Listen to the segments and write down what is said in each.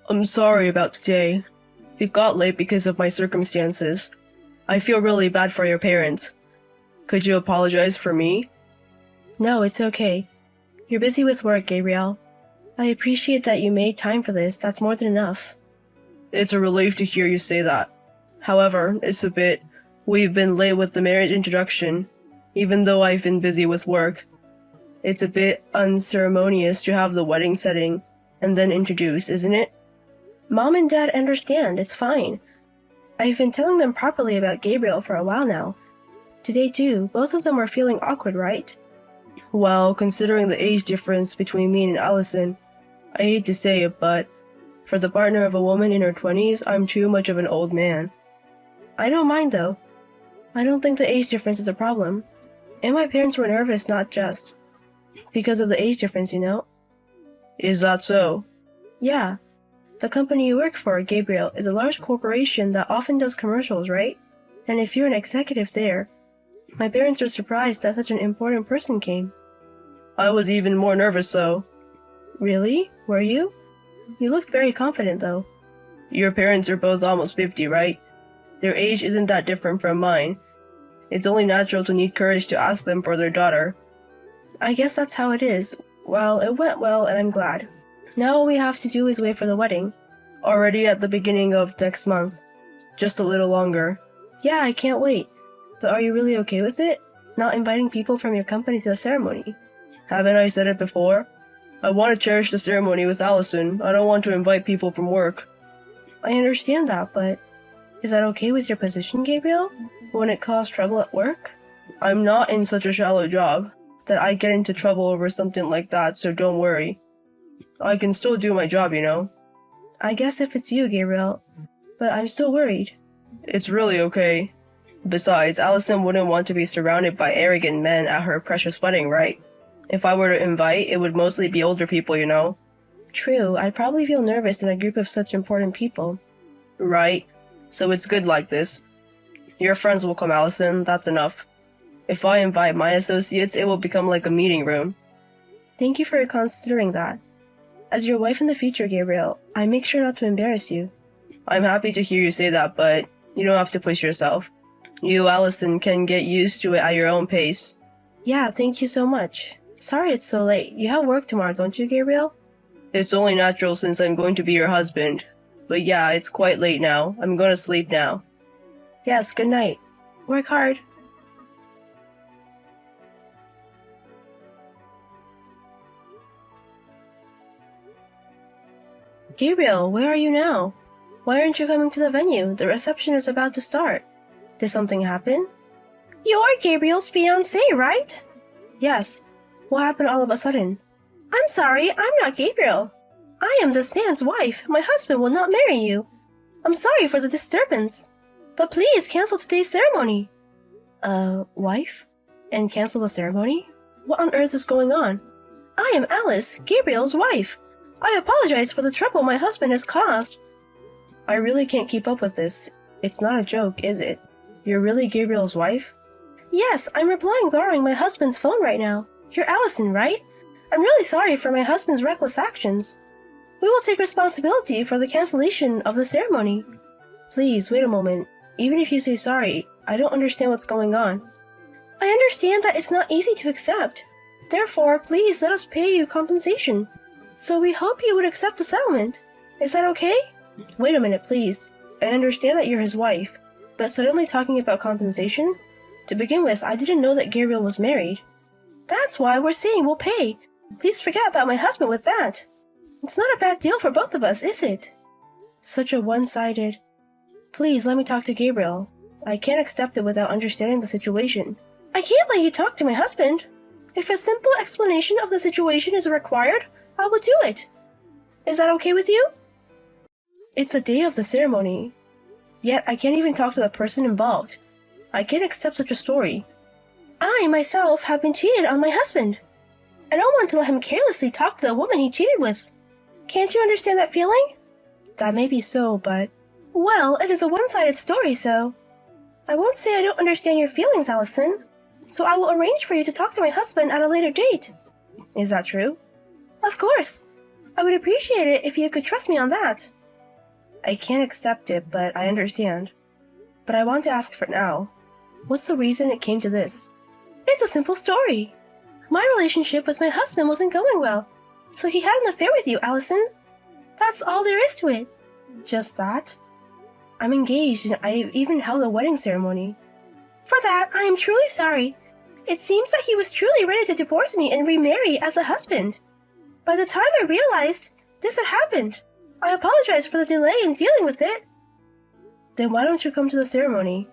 I'm sorry about today. It got late because of my circumstances. I feel really bad for your parents. Could you apologize for me? No, it's okay. You're busy with work, Gabriel. I appreciate that you made time for this. That's more than enough. It's a relief to hear you say that. However, we've been late with the marriage introduction, even though I've been busy with work. It's a bit unceremonious to have the wedding setting and then introduce, isn't it? Mom and Dad understand. It's fine. I've been telling them properly about Gabriel for a while now. Today too, both of them were feeling awkward, right? Well, considering the age difference between me and Allison, I hate to say it, but for the partner of a woman in her 20s, I'm too much of an old man. I don't mind though. I don't think the age difference is a problem. And my parents were nervous not just because of the age difference, you know? Is that so? Yeah. The company you work for, Gabriel, is a large corporation that often does commercials, right? And if you're an executive there, my parents were surprised that such an important person came. I was even more nervous though. Really? Were you? You looked very confident though. Your parents are both almost 50, right? Their age isn't that different from mine. It's only natural to need courage to ask them for their daughter. I guess that's how it is. Well, it went well and I'm glad. Now all we have to do is wait for the wedding. Already at the beginning of next month. Just a little longer. Yeah, I can't wait. But are you really okay with it? Not inviting people from your company to the ceremony? Haven't I said it before? I want to cherish the ceremony with Allison. I don't want to invite people from work. I understand that, but is that okay with your position, Gabriel? Won't it cause trouble at work? I'm not in such a shallow job that I get into trouble over something like that, so don't worry. I can still do my job, you know. I guess if it's you, Gabriel, but I'm still worried. It's really okay. Besides, Allison wouldn't want to be surrounded by arrogant men at her precious wedding, right? If I were to invite, it would mostly be older people, you know. True, I'd probably feel nervous in a group of such important people. Right, so it's good like this. Your friends will come, Allison, that's enough. If I invite my associates, it will become like a meeting room. Thank you for considering that. As your wife in the future, Gabriel, I make sure not to embarrass you. I'm happy to hear you say that, but you don't have to push yourself. You, Allison, can get used to it at your own pace. Yeah, thank you so much. Sorry it's so late. You have work tomorrow, don't you, Gabriel? It's only natural since I'm going to be your husband. But yeah, it's quite late now. I'm going to sleep now. Yes, good night. Work hard. Gabriel, where are you now? Why aren't you coming to the venue? The reception is about to start. Did something happen? You're Gabriel's fiancé, right? Yes. What happened all of a sudden? I'm sorry, I'm not Gabriel. I am this man's wife. My husband will not marry you. I'm sorry for the disturbance. But please cancel today's ceremony. Wife? And cancel the ceremony? What on earth is going on? I am Alice, Gabriel's wife. I apologize for the trouble my husband has caused. I really can't keep up with this. It's not a joke, is it? You're really Gabriel's wife? Yes, I'm replying borrowing my husband's phone right now. You're Allison, right? I'm really sorry for my husband's reckless actions. We will take responsibility for the cancellation of the ceremony. Please, wait a moment. Even if you say sorry, I don't understand what's going on. I understand that it's not easy to accept. Therefore, please let us pay you compensation. So we hope you would accept the settlement. Is that okay? Wait a minute, please. I understand that you're his wife, but suddenly talking about compensation? To begin with, I didn't know that Gabriel was married. That's why we're saying we'll pay. Please forget about my husband with that. It's not a bad deal for both of us, is it? Such a one-sided... Please let me talk to Gabriel. I can't accept it without understanding the situation. I can't let you talk to my husband. If a simple explanation of the situation is required, I will do it. Is that okay with you? It's the day of the ceremony. Yet I can't even talk to the person involved. I can't accept such a story. I, myself, have been cheated on my husband. I don't want to let him carelessly talk to the woman he cheated with. Can't you understand that feeling? That may be so, but... Well, it is a one-sided story, so... I won't say I don't understand your feelings, Allison. So I will arrange for you to talk to my husband at a later date. Is that true? Of course. I would appreciate it if you could trust me on that. I can't accept it, but I understand. But I want to ask for now. What's the reason it came to this? It's a simple story. My relationship with my husband wasn't going well, so he had an affair with you, Allison. That's all there is to it. Just that? I'm engaged and I even held a wedding ceremony. For that, I am truly sorry. It seems that he was truly ready to divorce me and remarry as a husband. By the time I realized this had happened, I apologize for the delay in dealing with it. Then why don't you come to the ceremony?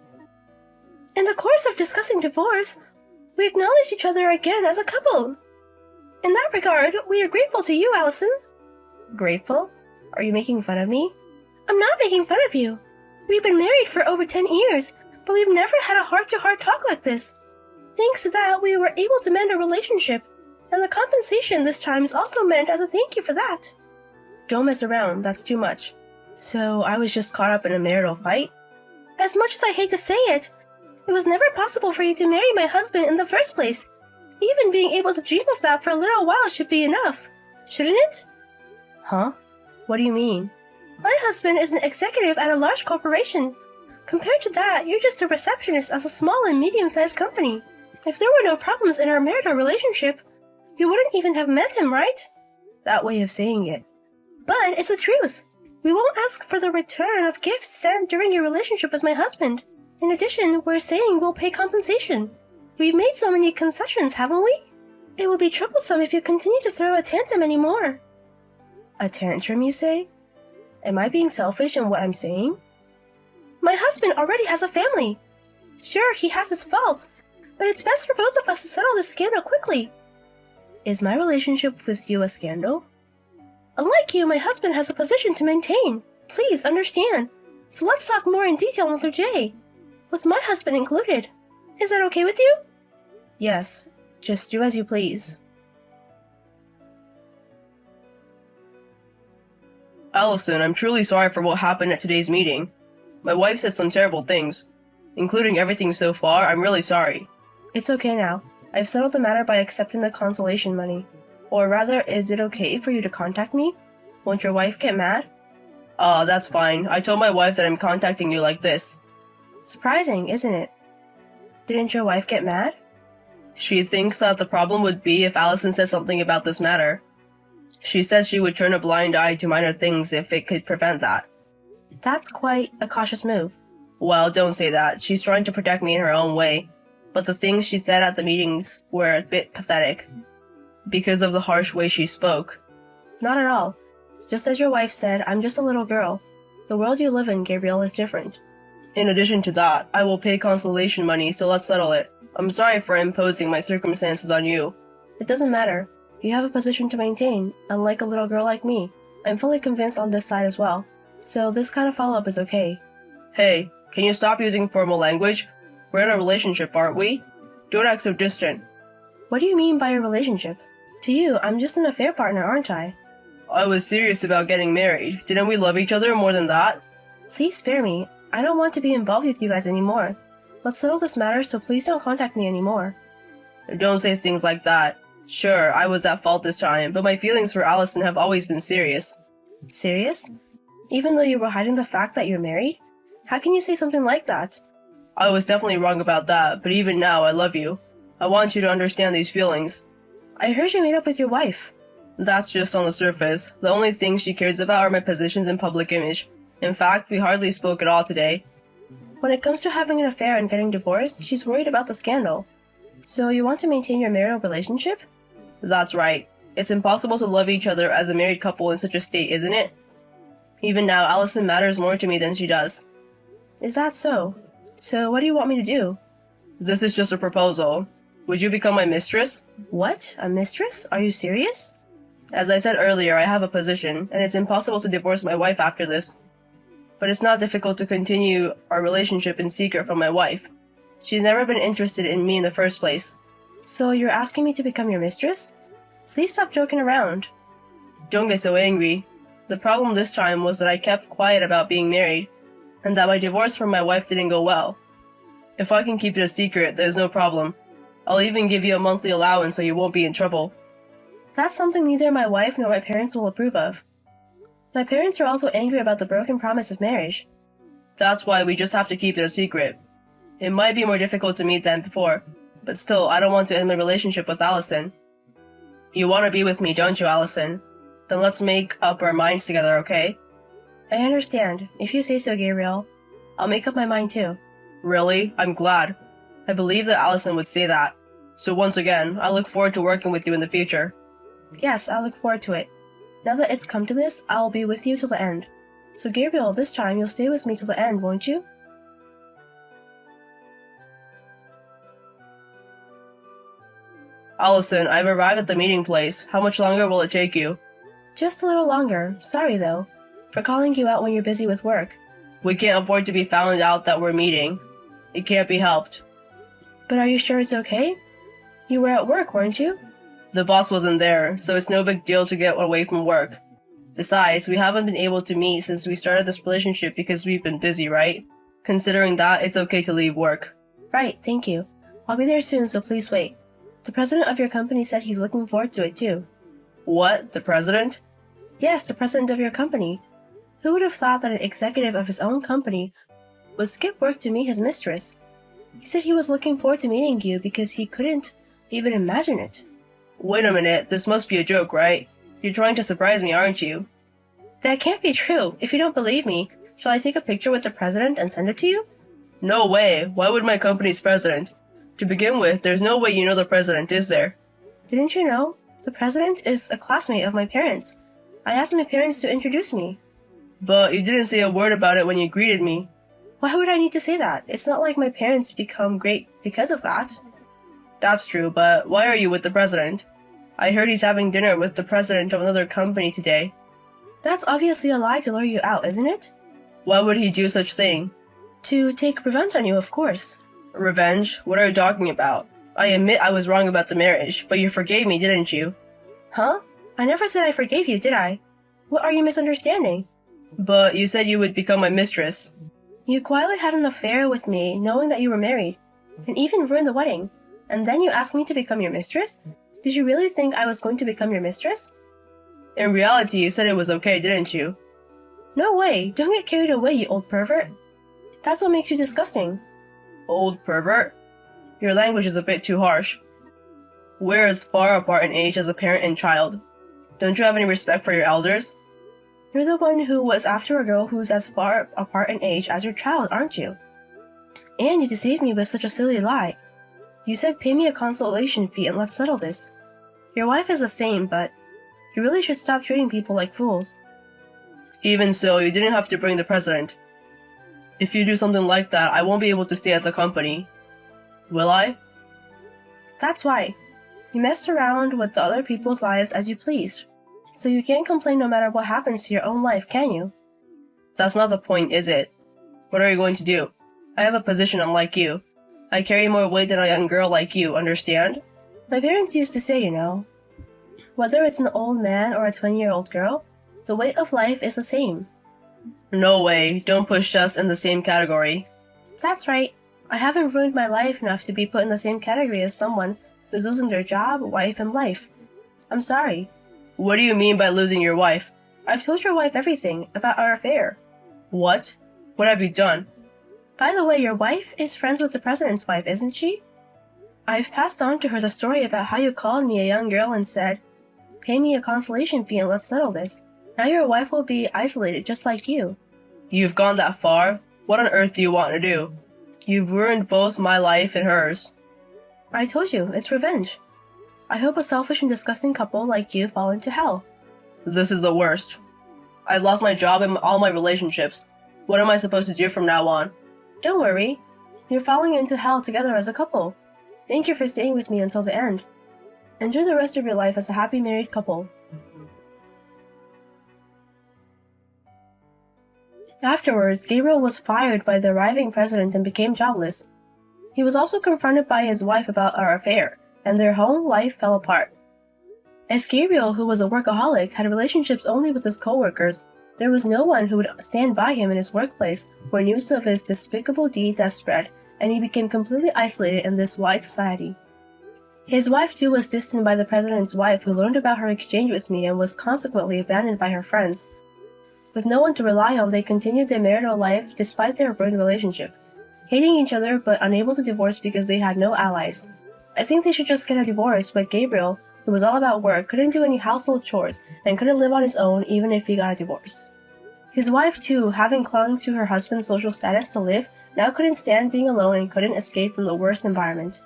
In the course of discussing divorce, we acknowledged each other again as a couple. In that regard, we are grateful to you, Allison. Grateful? Are you making fun of me? I'm not making fun of you. We've been married for over 10 years, but we've never had a heart-to-heart talk like this. Thanks to that, we were able to mend our relationship, and the compensation this time is also meant as a thank you for that. Don't mess around, that's too much. So I was just caught up in a marital fight? As much as I hate to say it, it was never possible for you to marry my husband in the first place. Even being able to dream of that for a little while should be enough, shouldn't it? Huh? What do you mean? My husband is an executive at a large corporation. Compared to that, you're just a receptionist at a small and medium-sized company. If there were no problems in our marital relationship, you wouldn't even have met him, right? That way of saying it. But it's the truth. We won't ask for the return of gifts sent during your relationship with my husband. In addition, we're saying we'll pay compensation. We've made so many concessions, haven't we? It will be troublesome if you continue to throw a tantrum anymore. A tantrum, you say? Am I being selfish in what I'm saying? My husband already has a family. Sure, he has his faults, but it's best for both of us to settle this scandal quickly. Is my relationship with you a scandal? Unlike you, my husband has a position to maintain. Please understand. So let's talk more in detail another day. With my husband included. Is that okay with you? Yes, just do as you please. Allison, I'm truly sorry for what happened at today's meeting. My wife said some terrible things. Including everything so far, I'm really sorry. It's okay now. I've settled the matter by accepting the consolation money. Or rather, is it okay for you to contact me? Won't your wife get mad? That's fine. I told my wife that I'm contacting you like this. Surprising, isn't it? Didn't your wife get mad? She thinks that the problem would be if Allison said something about this matter. She said she would turn a blind eye to minor things if it could prevent that. That's quite a cautious move. Well, don't say that. She's trying to protect me in her own way. But the things she said at the meetings were a bit pathetic. Because of the harsh way she spoke. Not at all. Just as your wife said, I'm just a little girl. The world you live in, Gabriel, is different. In addition to that, I will pay consolation money, so let's settle it. I'm sorry for imposing my circumstances on you. It doesn't matter. You have a position to maintain, unlike a little girl like me. I'm fully convinced on this side as well. So this kind of follow-up is okay. Hey, can you stop using formal language? We're in a relationship, aren't we? Don't act so distant. What do you mean by a relationship? To you, I'm just an affair partner, aren't I? I was serious about getting married. Didn't we love each other more than that? Please spare me. I don't want to be involved with you guys anymore. Let's settle this matter, so please don't contact me anymore. Don't say things like that. Sure, I was at fault this time, but my feelings for Allison have always been serious. Serious? Even though you were hiding the fact that you're married? How can you say something like that? I was definitely wrong about that, but even now I love you. I want you to understand these feelings. I heard you made up with your wife. That's just on the surface. The only things she cares about are my positions and public image. In fact, we hardly spoke at all today. When it comes to having an affair and getting divorced, she's worried about the scandal. So you want to maintain your marital relationship? That's right. It's impossible to love each other as a married couple in such a state, isn't it? Even now, Allison matters more to me than she does. Is that so? So what do you want me to do? This is just a proposal. Would you become my mistress? What? A mistress? Are you serious? As I said earlier, I have a position, and it's impossible to divorce my wife after this. But it's not difficult to continue our relationship in secret from my wife. She's never been interested in me in the first place. So you're asking me to become your mistress? Please stop joking around. Don't get so angry. The problem this time was that I kept quiet about being married, and that my divorce from my wife didn't go well. If I can keep it a secret, there's no problem. I'll even give you a monthly allowance so you won't be in trouble. That's something neither my wife nor my parents will approve of. My parents are also angry about the broken promise of marriage. That's why we just have to keep it a secret. It might be more difficult to meet than before, but still, I don't want to end my relationship with Allison. You want to be with me, don't you, Allison? Then let's make up our minds together, okay? I understand. If you say so, Gabriel. I'll make up my mind too. Really? I'm glad. I believe that Allison would say that. So once again, I look forward to working with you in the future. Yes, I look forward to it. Now that it's come to this, I'll be with you till the end. So Gabriel, this time you'll stay with me till the end, won't you? Allison, I've arrived at the meeting place. How much longer will it take you? Just a little longer. Sorry, though, for calling you out when you're busy with work. We can't afford to be found out that we're meeting. It can't be helped. But are you sure it's okay? You were at work, weren't you? The boss wasn't there, so it's no big deal to get away from work. Besides, we haven't been able to meet since we started this relationship because we've been busy, right? Considering that, it's okay to leave work. Right, thank you. I'll be there soon, so please wait. The president of your company said he's looking forward to it too. What? The president? Yes, the president of your company. Who would have thought that an executive of his own company would skip work to meet his mistress? He said he was looking forward to meeting you because he couldn't even imagine it. Wait a minute, this must be a joke, right? You're trying to surprise me, aren't you? That can't be true. If you don't believe me, shall I take a picture with the president and send it to you? No way. Why would my company's president? To begin with, there's no way you know the president, is there? Didn't you know? The president is a classmate of my parents. I asked my parents to introduce me. But you didn't say a word about it when you greeted me. Why would I need to say that? It's not like my parents become great because of that. That's true, but why are you with the president? I heard he's having dinner with the president of another company today. That's obviously a lie to lure you out, isn't it? Why would he do such thing? To take revenge on you, of course. Revenge? What are you talking about? I admit I was wrong about the marriage, but you forgave me, didn't you? Huh? I never said I forgave you, did I? What are you misunderstanding? But you said you would become my mistress. You quietly had an affair with me, knowing that you were married, and even ruined the wedding. And then you asked me to become your mistress? Did you really think I was going to become your mistress? In reality, you said it was okay, didn't you? No way! Don't get carried away, you old pervert. That's what makes you disgusting. Old pervert? Your language is a bit too harsh. We're as far apart in age as a parent and child. Don't you have any respect for your elders? You're the one who was after a girl who's as far apart in age as your child, aren't you? And you deceived me with such a silly lie. You said pay me a consolation fee and let's settle this. Your wife is the same, but you really should stop treating people like fools. Even so, you didn't have to bring the president. If you do something like that, I won't be able to stay at the company. Will I? That's why. You messed around with the other people's lives as you pleased. So you can't complain no matter what happens to your own life, can you? That's not the point, is it? What are you going to do? I have a position unlike you. I carry more weight than a young girl like you, understand? My parents used to say, whether it's an old man or a 20-year-old girl, the weight of life is the same. No way, don't push us in the same category. That's right. I haven't ruined my life enough to be put in the same category as someone who's losing their job, wife, and life. I'm sorry. What do you mean by losing your wife? I've told your wife everything about our affair. What? What have you done? By the way, your wife is friends with the president's wife, isn't she? I've passed on to her the story about how you called me a young girl and said, pay me a consolation fee and let's settle this. Now your wife will be isolated just like you. You've gone that far? What on earth do you want to do? You've ruined both my life and hers. I told you, it's revenge. I hope a selfish and disgusting couple like you fall into hell. This is the worst. I've lost my job and all my relationships. What am I supposed to do from now on? Don't worry. You're falling into hell together as a couple. Thank you for staying with me until the end. Enjoy the rest of your life as a happy married couple. Afterwards, Gabriel was fired by the arriving president and became jobless. He was also confronted by his wife about our affair, and their home life fell apart. As Gabriel, who was a workaholic, had relationships only with his co-workers, there was no one who would stand by him in his workplace where news of his despicable deeds had spread, and he became completely isolated in this wide society. His wife too was distant by the president's wife, who learned about her exchange with me and was consequently abandoned by her friends. With no one to rely on, they continued their marital life despite their ruined relationship, hating each other but unable to divorce because they had no allies. I think they should just get a divorce, but Gabriel, who was all about work, couldn't do any household chores and couldn't live on his own even if he got a divorce. His wife too, having clung to her husband's social status to live, now couldn't stand being alone and couldn't escape from the worst environment.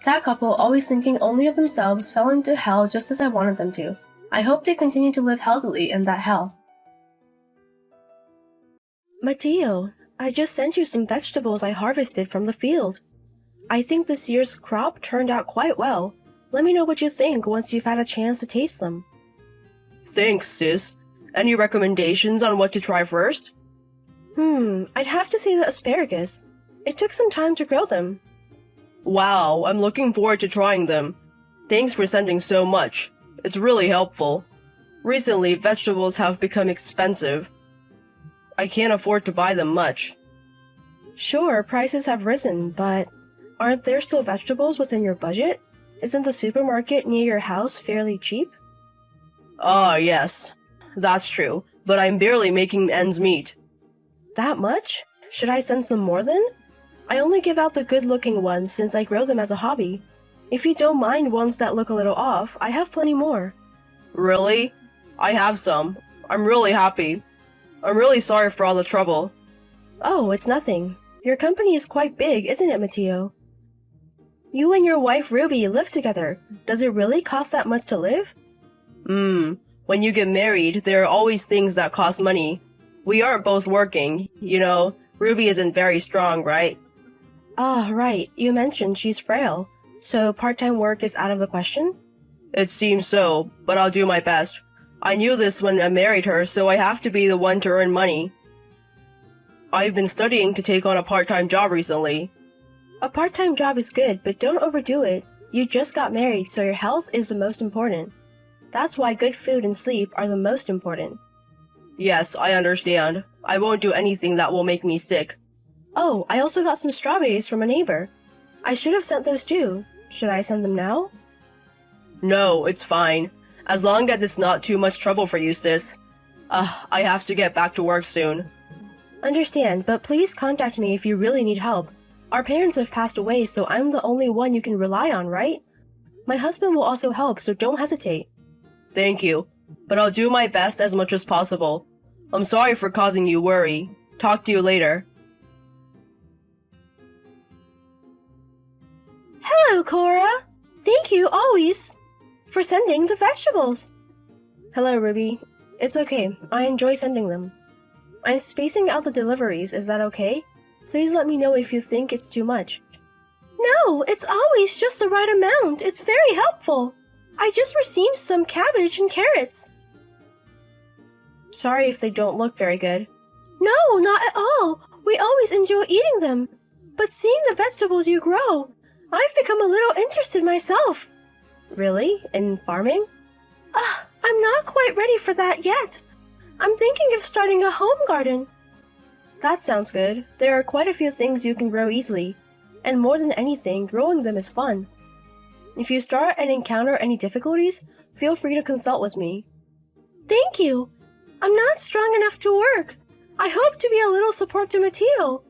That couple, always thinking only of themselves, fell into hell just as I wanted them to. I hope they continue to live healthily in that hell. Mateo, I just sent you some vegetables I harvested from the field. I think this year's crop turned out quite well. Let me know what you think once you've had a chance to taste them. Thanks, sis. Any recommendations on what to try first? I'd have to say the asparagus. It took some time to grow them. Wow, I'm looking forward to trying them. Thanks for sending so much. It's really helpful. Recently, vegetables have become expensive. I can't afford to buy them much. Sure, prices have risen, but aren't there still vegetables within your budget? Isn't the supermarket near your house fairly cheap? Ah, yes. That's true, but I'm barely making ends meet. That much? Should I send some more then? I only give out the good-looking ones since I grow them as a hobby. If you don't mind ones that look a little off, I have plenty more. Really? I have some. I'm really happy. I'm really sorry for all the trouble. Oh, it's nothing. Your company is quite big, isn't it, Mateo? You and your wife Ruby live together. Does it really cost that much to live? When you get married, there are always things that cost money. We aren't both working, Ruby isn't very strong, right? Ah, right. You mentioned she's frail. So part-time work is out of the question? It seems so, but I'll do my best. I knew this when I married her, so I have to be the one to earn money. I've been studying to take on a part-time job recently. A part-time job is good, but don't overdo it. You just got married, so your health is the most important. That's why good food and sleep are the most important. Yes, I understand. I won't do anything that will make me sick. Oh, I also got some strawberries from a neighbor. I should have sent those too. Should I send them now? No, it's fine. As long as it's not too much trouble for you, sis. I have to get back to work soon. Understand, but please contact me if you really need help. Our parents have passed away, so I'm the only one you can rely on, right? My husband will also help, so don't hesitate. Thank you, but I'll do my best as much as possible. I'm sorry for causing you worry. Talk to you later. Hello, Cora! Thank you, always, for sending the vegetables. Hello, Ruby. It's okay. I enjoy sending them. I'm spacing out the deliveries. Is that okay? Please let me know if you think it's too much. No, it's always just the right amount. It's very helpful. I just received some cabbage and carrots. Sorry if they don't look very good. No, not at all. We always enjoy eating them. But seeing the vegetables you grow, I've become a little interested myself. Really? In farming? I'm not quite ready for that yet. I'm thinking of starting a home garden. That sounds good. There are quite a few things you can grow easily. And more than anything, growing them is fun. If you start and encounter any difficulties, feel free to consult with me. Thank you. I'm not strong enough to work. I hope to be a little support to Mateo.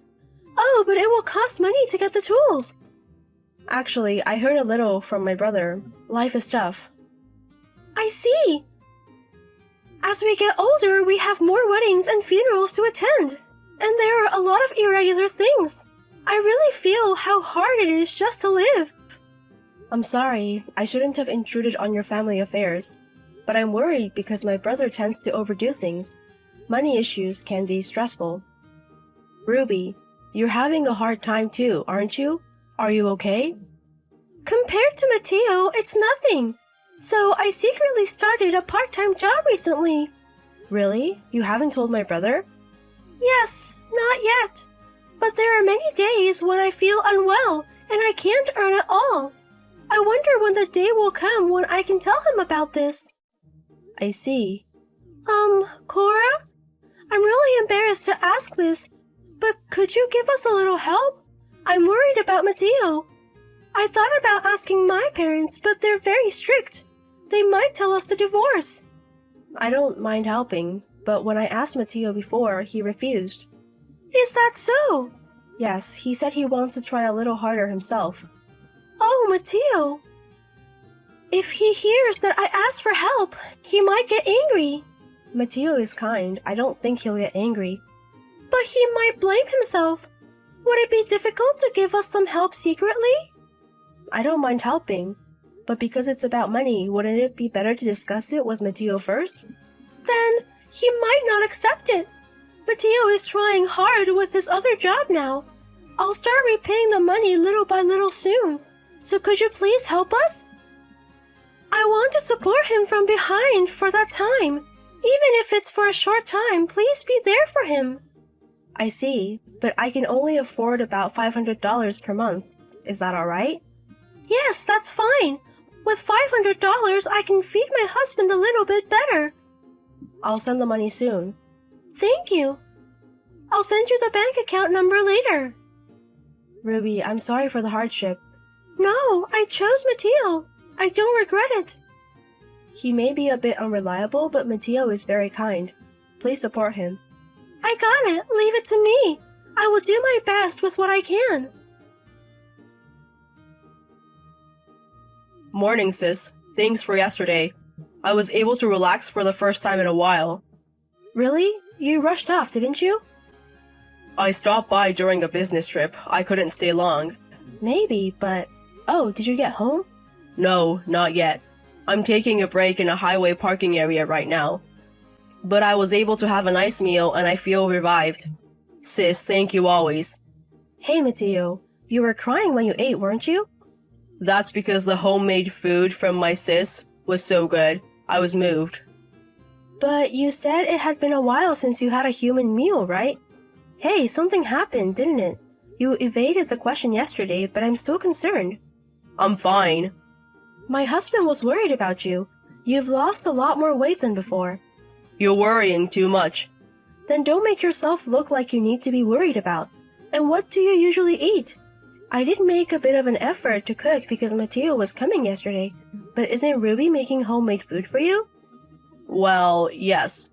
Oh, but it will cost money to get the tools. Actually, I heard a little from my brother. Life is tough. I see. As we get older, we have more weddings and funerals to attend. And there are a lot of irregular things. I really feel how hard it is just to live. I'm sorry, I shouldn't have intruded on your family affairs. But I'm worried because my brother tends to overdo things. Money issues can be stressful. Ruby, you're having a hard time too, aren't you? Are you okay? Compared to Mateo, it's nothing. So I secretly started a part-time job recently. Really? You haven't told my brother? Yes, not yet. But there are many days when I feel unwell and I can't earn at all. I wonder when the day will come when I can tell him about this. I see. Cora? I'm really embarrassed to ask this, but could you give us a little help? I'm worried about Mateo. I thought about asking my parents, but they're very strict. They might tell us to divorce. I don't mind helping, but when I asked Mateo before, he refused. Is that so? Yes, he said he wants to try a little harder himself. Oh, Mateo! If he hears that I asked for help, he might get angry. Mateo is kind. I don't think he'll get angry. But he might blame himself. Would it be difficult to give us some help secretly? I don't mind helping, but because it's about money, wouldn't it be better to discuss it with Mateo first? Then he might not accept it. Mateo is trying hard with his other job now. I'll start repaying the money little by little soon. So could you please help us? I want to support him from behind for that time. Even if it's for a short time, please be there for him. I see, but I can only afford about $500 per month. Is that alright? Yes, that's fine. With $500, I can feed my husband a little bit better. I'll send the money soon. Thank you. I'll send you the bank account number later. Ruby, I'm sorry for the hardship. No, I chose Mateo. I don't regret it. He may be a bit unreliable, but Mateo is very kind. Please support him. I got it. Leave it to me. I will do my best with what I can. Morning, sis. Thanks for yesterday. I was able to relax for the first time in a while. Really? You rushed off, didn't you? I stopped by during a business trip. I couldn't stay long. Maybe, but... Oh, did you get home? No, not yet. I'm taking a break in a highway parking area right now. But I was able to have a nice meal and I feel revived. Sis, thank you always. Hey, Mateo. You were crying when you ate, weren't you? That's because the homemade food from my sis was so good. I was moved. But you said it had been a while since you had a human meal, right? Hey, something happened, didn't it? You evaded the question yesterday, but I'm still concerned. I'm fine. My husband was worried about you. You've lost a lot more weight than before. You're worrying too much. Then don't make yourself look like you need to be worried about. And what do you usually eat? I did make a bit of an effort to cook because Mateo was coming yesterday, but isn't Ruby making homemade food for you? Well, yes.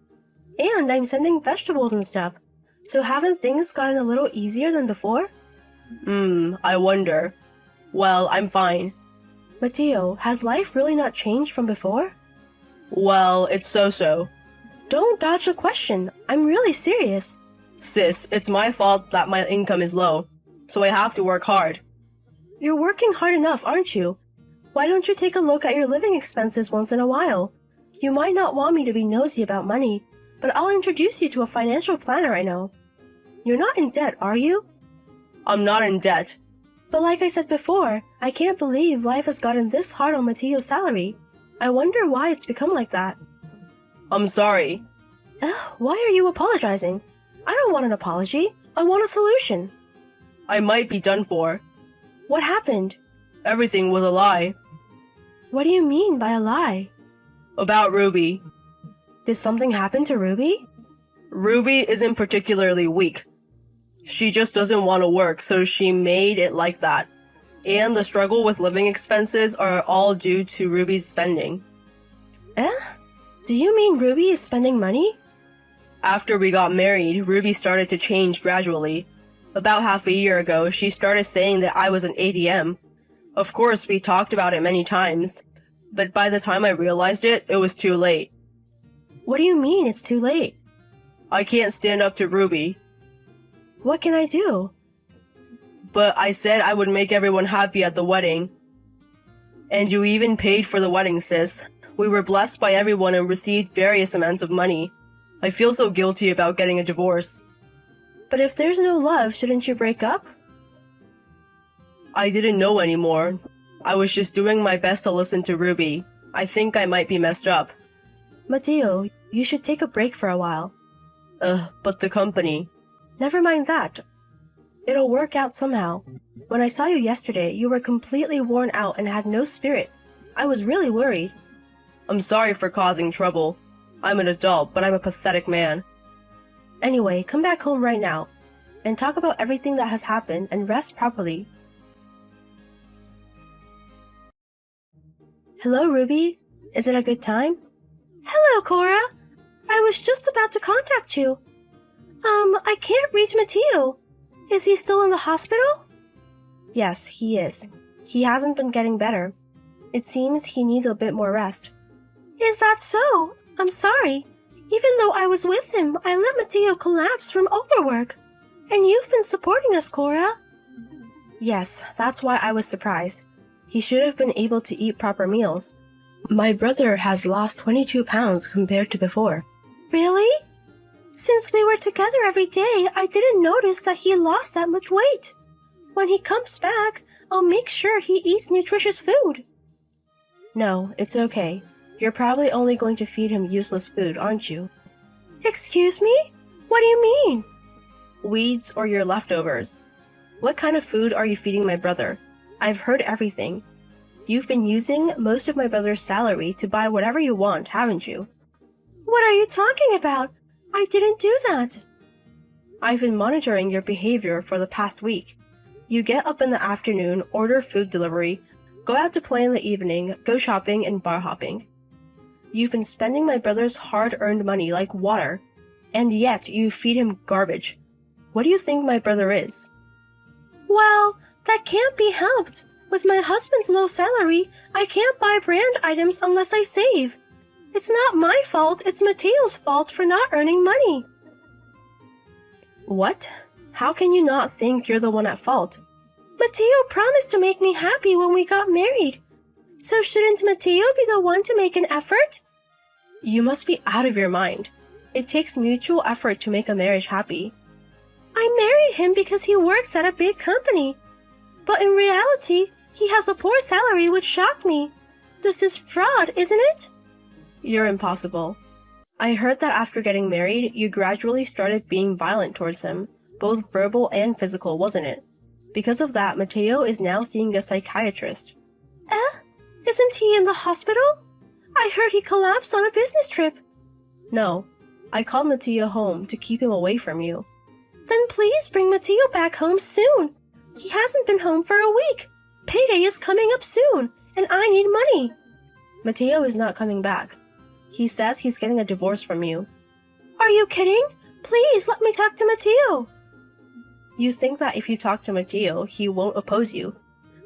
And I'm sending vegetables and stuff. So haven't things gotten a little easier than before? I wonder. Well, I'm fine. Mateo, has life really not changed from before? Well, it's so-so. Don't dodge the question. I'm really serious. Sis, it's my fault that my income is low, so I have to work hard. You're working hard enough, aren't you? Why don't you take a look at your living expenses once in a while? You might not want me to be nosy about money, but I'll introduce you to a financial planner I know. You're not in debt, are you? I'm not in debt. But like I said before, I can't believe life has gotten this hard on Mateo's salary. I wonder why it's become like that. I'm sorry. Why are you apologizing? I don't want an apology. I want a solution. I might be done for. What happened? Everything was a lie. What do you mean by a lie? About Ruby. Did something happen to Ruby? Ruby isn't particularly weak. She just doesn't want to work, so she made it like that. And the struggle with living expenses are all due to Ruby's spending. Do you mean Ruby is spending money? After we got married, Ruby started to change gradually. About half a year ago, she started saying that I was an ATM. Of course, we talked about it many times, but by the time I realized it, it was too late. What do you mean it's too late? I can't stand up to Ruby. What can I do? But I said I would make everyone happy at the wedding. And you even paid for the wedding, sis. We were blessed by everyone and received various amounts of money. I feel so guilty about getting a divorce. But if there's no love, shouldn't you break up? I didn't know anymore. I was just doing my best to listen to Ruby. I think I might be messed up. Mateo, you should take a break for a while. But the company. Never mind that. It'll work out somehow. When I saw you yesterday, you were completely worn out and had no spirit. I was really worried. I'm sorry for causing trouble. I'm an adult, but I'm a pathetic man. Anyway, come back home right now and talk about everything that has happened and rest properly. Hello, Ruby. Is it a good time? Hello, Cora. I was just about to contact you. I can't reach Mateo. Is he still in the hospital? Yes, he is. He hasn't been getting better. It seems he needs a bit more rest. Is that so? I'm sorry. Even though I was with him, I let Mateo collapse from overwork. And you've been supporting us, Cora. Yes, that's why I was surprised. He should have been able to eat proper meals. My brother has lost 22 pounds compared to before. Really? Since we were together every day, I didn't notice that he lost that much weight. When he comes back, I'll make sure he eats nutritious food. No, it's okay. You're probably only going to feed him useless food, aren't you? Excuse me? What do you mean? Weeds or your leftovers. What kind of food are you feeding my brother? I've heard everything. You've been using most of my brother's salary to buy whatever you want, haven't you? What are you talking about? I didn't do that. I've been monitoring your behavior for the past week. You get up in the afternoon, order food delivery, go out to play in the evening, go shopping and bar hopping. You've been spending my brother's hard-earned money like water, and yet you feed him garbage. What do you think my brother is? Well, that can't be helped. With my husband's low salary, I can't buy brand items unless I save. It's not my fault, it's Mateo's fault for not earning money. What? How can you not think you're the one at fault? Mateo promised to make me happy when we got married. So shouldn't Mateo be the one to make an effort? You must be out of your mind. It takes mutual effort to make a marriage happy. I married him because he works at a big company. But in reality, he has a poor salary which shocked me. This is fraud, isn't it? You're impossible. I heard that after getting married, you gradually started being violent towards him, both verbal and physical, wasn't it? Because of that, Mateo is now seeing a psychiatrist. Isn't he in the hospital? I heard he collapsed on a business trip. No, I called Mateo home to keep him away from you. Then please bring Mateo back home soon. He hasn't been home for a week. Payday is coming up soon, and I need money. Mateo is not coming back. He says he's getting a divorce from you. Are you kidding? Please let me talk to Mateo. You think that if you talk to Mateo, he won't oppose you.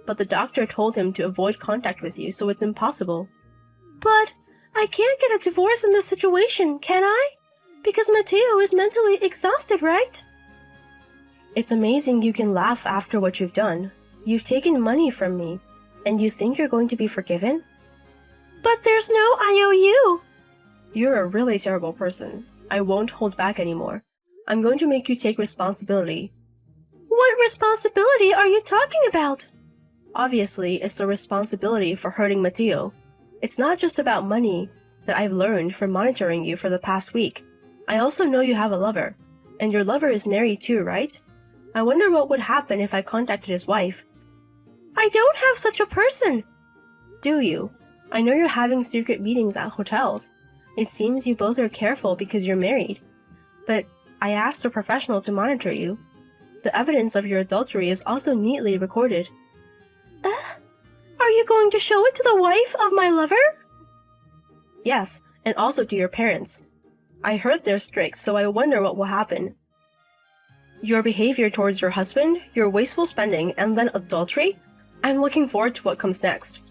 But the doctor told him to avoid contact with you, so it's impossible. But I can't get a divorce in this situation, can I? Because Mateo is mentally exhausted, right? It's amazing you can laugh after what you've done. You've taken money from me, and you think you're going to be forgiven? But there's no IOU. You're a really terrible person. I won't hold back anymore. I'm going to make you take responsibility. What responsibility are you talking about? Obviously, it's the responsibility for hurting Mateo. It's not just about money that I've learned from monitoring you for the past week. I also know you have a lover, and your lover is married too, right? I wonder what would happen if I contacted his wife. I don't have such a person. Do you? I know you're having secret meetings at hotels. It seems you both are careful because you're married. But I asked a professional to monitor you. The evidence of your adultery is also neatly recorded. Are you going to show it to the wife of my lover? Yes, and also to your parents. I heard they're strict, so I wonder what will happen. Your behavior towards your husband, your wasteful spending, and then adultery? I'm looking forward to what comes next.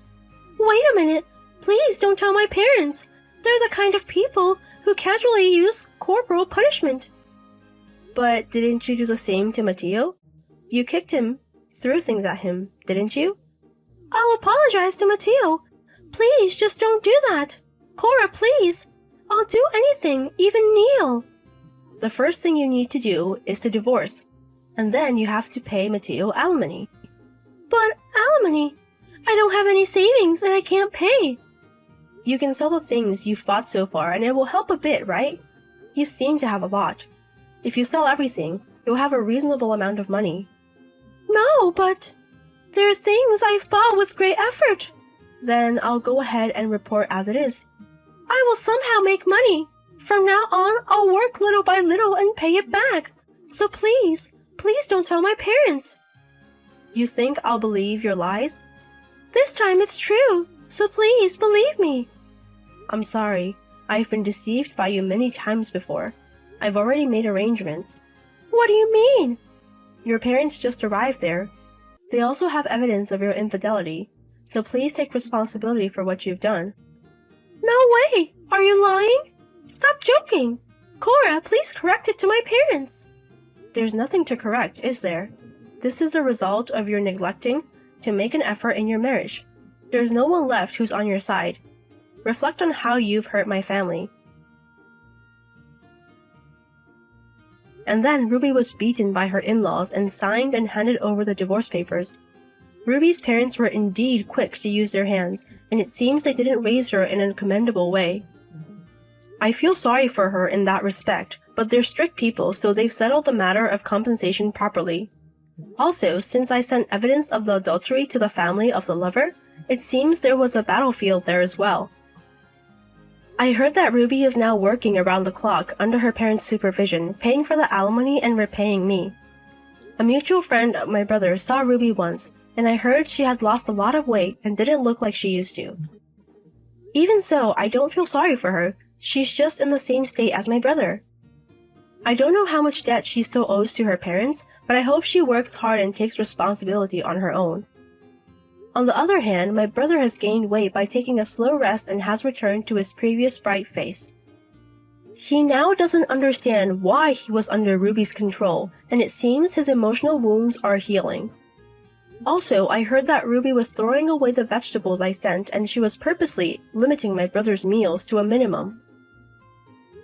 Wait a minute. Please don't tell my parents. They're the kind of people who casually use corporal punishment. But didn't you do the same to Mateo? You kicked him, threw things at him, didn't you? I'll apologize to Mateo. Please, just don't do that. Cora, please. I'll do anything, even kneel. The first thing you need to do is to divorce, and then you have to pay Mateo alimony. But alimony? I don't have any savings and I can't pay. You can sell the things you've bought so far and it will help a bit, right? You seem to have a lot. If you sell everything, you'll have a reasonable amount of money. No, but there are things I've bought with great effort. Then I'll go ahead and report as it is. I will somehow make money. From now on, I'll work little by little and pay it back. So please don't tell my parents. You think I'll believe your lies? This time it's true. So please, believe me. I'm sorry. I've been deceived by you many times before. I've already made arrangements. What do you mean? Your parents just arrived there. They also have evidence of your infidelity, so please take responsibility for what you've done. No way! Are you lying? Stop joking! Cora, please correct it to my parents! There's nothing to correct, is there? This is a result of your neglecting to make an effort in your marriage. There's no one left who's on your side. Reflect on how you've hurt my family. And then Ruby was beaten by her in-laws and signed and handed over the divorce papers. Ruby's parents were indeed quick to use their hands, and it seems they didn't raise her in a commendable way. I feel sorry for her in that respect, but they're strict people, so they've settled the matter of compensation properly. Also, since I sent evidence of the adultery to the family of the lover, it seems there was a battlefield there as well. I heard that Ruby is now working around the clock under her parents' supervision, paying for the alimony and repaying me. A mutual friend of my brother saw Ruby once, and I heard she had lost a lot of weight and didn't look like she used to. Even so, I don't feel sorry for her. She's just in the same state as my brother. I don't know how much debt she still owes to her parents, but I hope she works hard and takes responsibility on her own. On the other hand, my brother has gained weight by taking a slow rest and has returned to his previous bright face. He now doesn't understand why he was under Ruby's control, and it seems his emotional wounds are healing. Also, I heard that Ruby was throwing away the vegetables I sent, and she was purposely limiting my brother's meals to a minimum.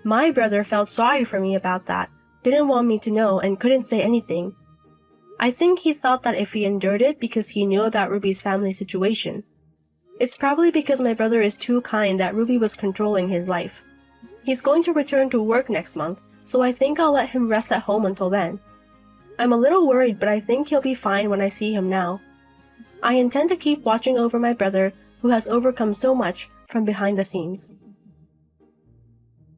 My brother felt sorry for me about that, didn't want me to know, and couldn't say anything. I think he thought that if he endured it because he knew about Ruby's family situation. It's probably because my brother is too kind that Ruby was controlling his life. He's going to return to work next month, so I think I'll let him rest at home until then. I'm a little worried, but I think he'll be fine when I see him now. I intend to keep watching over my brother, who has overcome so much, from behind the scenes.